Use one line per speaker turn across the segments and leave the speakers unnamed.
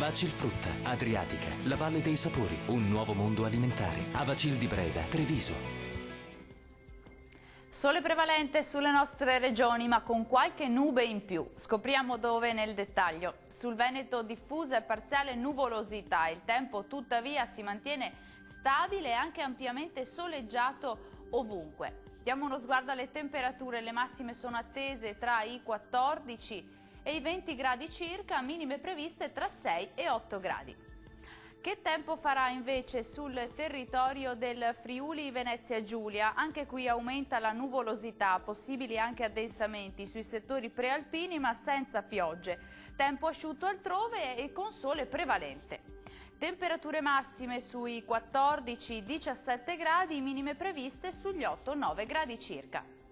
Vacilfrutta, Adriatica, la Valle dei Sapori, un nuovo mondo alimentare. Avacil di Breda, Treviso.
Sole prevalente sulle nostre regioni, ma con qualche nube in più. Scopriamo dove nel dettaglio. Sul Veneto diffusa e parziale nuvolosità. Il tempo tuttavia si mantiene stabile e anche ampiamente soleggiato ovunque. Diamo uno sguardo alle temperature. Le massime sono attese tra i 14 e i 20 gradi circa, minime previste tra 6 e 8 gradi. Che tempo farà invece sul territorio del Friuli Venezia Giulia? Anche qui aumenta la nuvolosità, possibili anche addensamenti sui settori prealpini ma senza piogge. Tempo asciutto altrove e con sole prevalente. Temperature massime sui 14-17 gradi, minime previste sugli 8-9 gradi circa.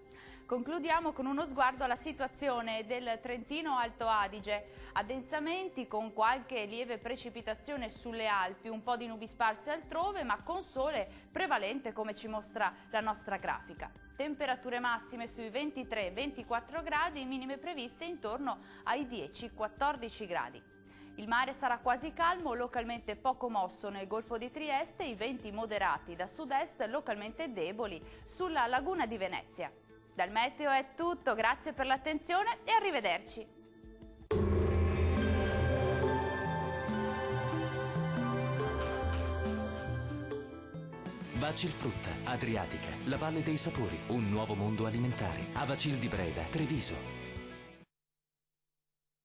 Concludiamo con uno sguardo alla situazione del Trentino Alto Adige. Addensamenti con qualche lieve precipitazione sulle Alpi, un po' di nubi sparse altrove, ma con sole prevalente come ci mostra la nostra grafica. Temperature massime sui 23-24 gradi, minime previste intorno ai 10-14 gradi. Il mare sarà quasi calmo, localmente poco mosso nel Golfo di Trieste, i venti moderati da sud-est, localmente deboli sulla laguna di Venezia. Dal meteo è tutto, grazie per l'attenzione e arrivederci.
Vacilfrutta, Adriatica, la Valle dei Sapori, un nuovo mondo alimentare. Avacil di Breda, Treviso.